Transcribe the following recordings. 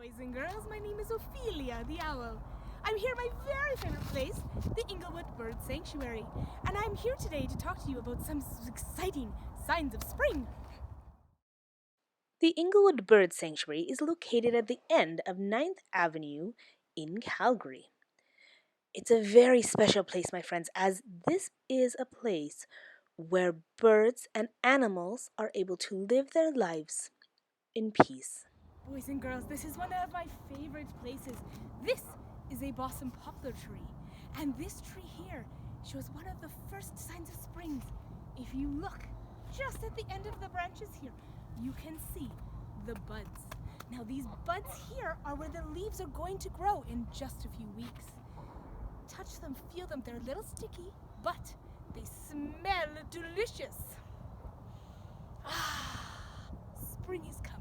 Boys and girls, my name is Ophelia the Owl. I'm here at my very favorite place, the Inglewood Bird Sanctuary, and I'm here today to talk to you about some exciting signs of spring. The Inglewood Bird Sanctuary is located at the end of 9th Avenue in Calgary. It's a very special place, my friends, as this is a place where birds and animals are able to live their lives in peace. Boys and girls, this is one of my favorite places. This is a balsam poplar tree, and this tree here shows one of the first signs of spring. If you look just at the end of the branches here, you can see the buds. Now these buds here are where the leaves are going to grow in just a few weeks. Touch them, feel them, they're a little sticky, but they smell delicious. Spring is coming.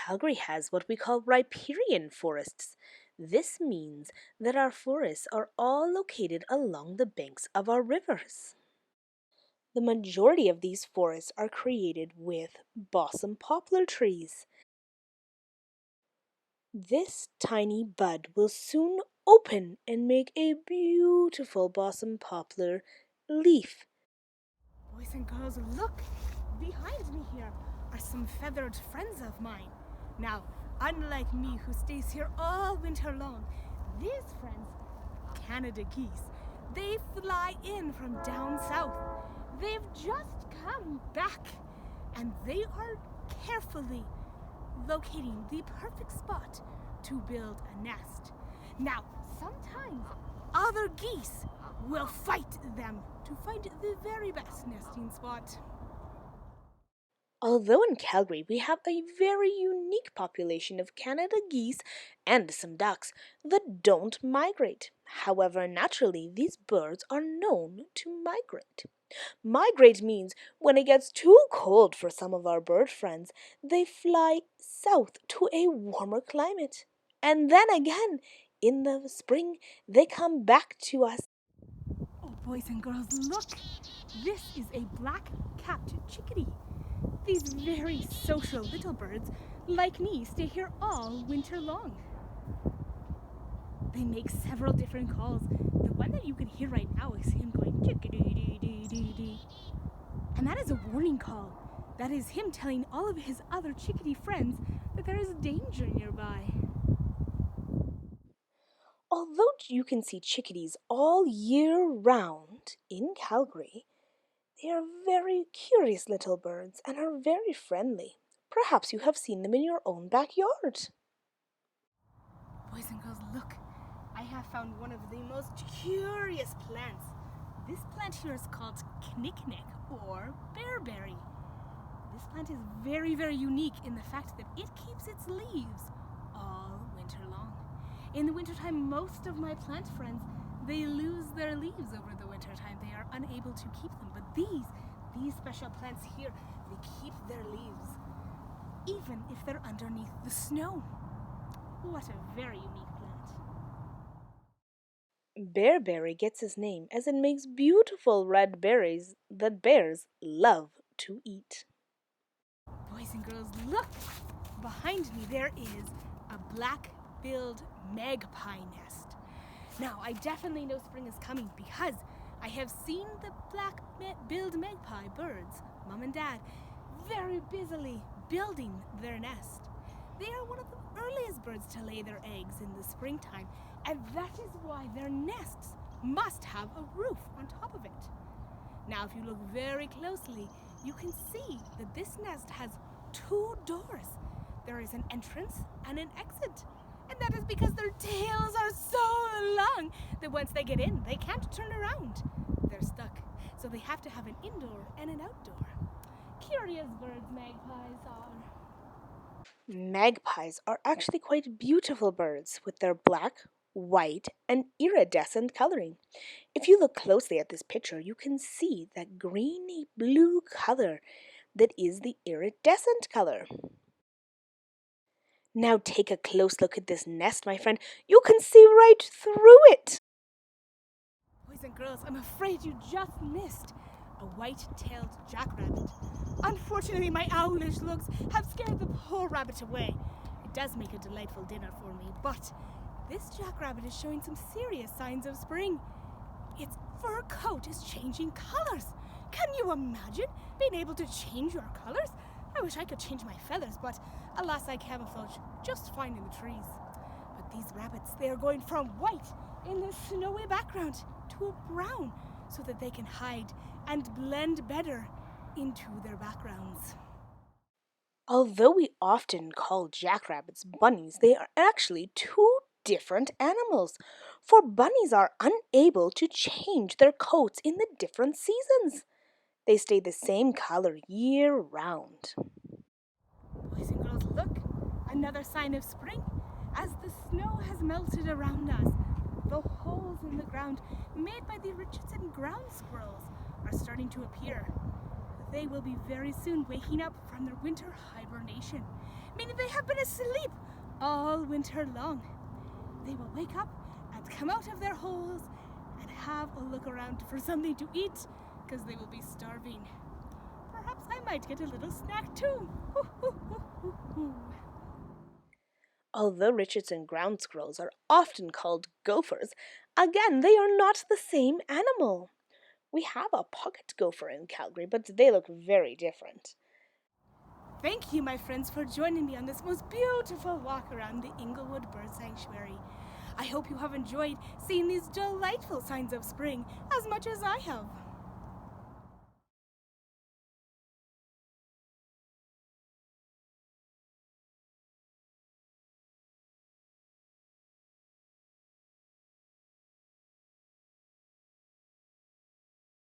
Calgary has what we call riparian forests. This means that our forests are all located along the banks of our rivers. The majority of these forests are created with balsam poplar trees. This tiny bud will soon open and make a beautiful balsam poplar leaf. Boys and girls, look! Behind me here are some feathered friends of mine. Now, unlike me who stays here all winter long, these friends, Canada geese, they fly in from down south. They've just come back, and they are carefully locating the perfect spot to build a nest. Now, sometimes other geese will fight them to find the very best nesting spot. Although in Calgary we have a very unique population of Canada geese and some ducks that don't migrate. However, naturally, these birds are known to migrate. Migrate means when it gets too cold for some of our bird friends, they fly south to a warmer climate. And then again, in the spring, they come back to us. Oh, boys and girls, look! This is a black-capped chickadee. These very social little birds, like me, stay here all winter long. They make several different calls. The one that you can hear right now is him going chickadee-dee-dee-dee-dee. And that is a warning call. That is him telling all of his other chickadee friends that there is danger nearby. Although you can see chickadees all year round in Calgary, they are very curious little birds and are very friendly. Perhaps you have seen them in your own backyard. Boys and girls, look! I have found one of the most curious plants. This plant here is called knick-knack or bearberry. This plant is very, very unique in the fact that it keeps its leaves all winter long. In the wintertime, most of my plant friends, they lose their leaves over the wintertime. They are unable to keep them. But these special plants here, they keep their leaves, even if they're underneath the snow. What a very unique plant. Bearberry gets its name as it makes beautiful red berries that bears love to eat. Boys and girls, look! Behind me there is a black-billed magpie nest. Now, I definitely know spring is coming because I have seen the black-billed magpie birds, Mom and Dad, very busily building their nest. They are one of the earliest birds to lay their eggs in the springtime, and that is why their nests must have a roof on top of it. Now, if you look very closely, you can see that this nest has 2 doors. There is an entrance and an exit. And that is because their tails are so long that once they get in, they can't turn around. They're stuck. So they have to have an indoor and an outdoor. Curious birds magpies are. Magpies are actually quite beautiful birds with their black, white, and iridescent coloring. If you look closely at this picture, you can see that greeny blue color that is the iridescent color. Now take a close look at this nest, my friend. You can see right through it. Boys and girls, I'm afraid you just missed a white-tailed jackrabbit. Unfortunately, my owlish looks have scared the poor rabbit away. I does make a delightful dinner for me, but this jackrabbit is showing some serious signs of spring. Its fur coat is changing colors. Can you imagine being able to change your colors? I wish I could change my feathers, but alas, I camouflage just fine in the trees. But these rabbits, they are going from white in the snowy background to a brown so that they can hide and blend better into their backgrounds. Although we often call jackrabbits bunnies, they are actually two different animals. For bunnies are unable to change their coats in the different seasons. They stay the same color year round. Boys and girls, look! Another sign of spring. As the snow has melted around us, the holes in the ground made by the Richardson ground squirrels are starting to appear. They will be very soon waking up from their winter hibernation, meaning they have been asleep all winter long. They will wake up and come out of their holes and have a look around for something to eat, because they will be starving. Perhaps I might get a little snack too. Although Richardson ground squirrels are often called gophers, again, they are not the same animal. We have a pocket gopher in Calgary, but they look very different. Thank you, my friends, for joining me on this most beautiful walk around the Inglewood Bird Sanctuary. I hope you have enjoyed seeing these delightful signs of spring as much as I have.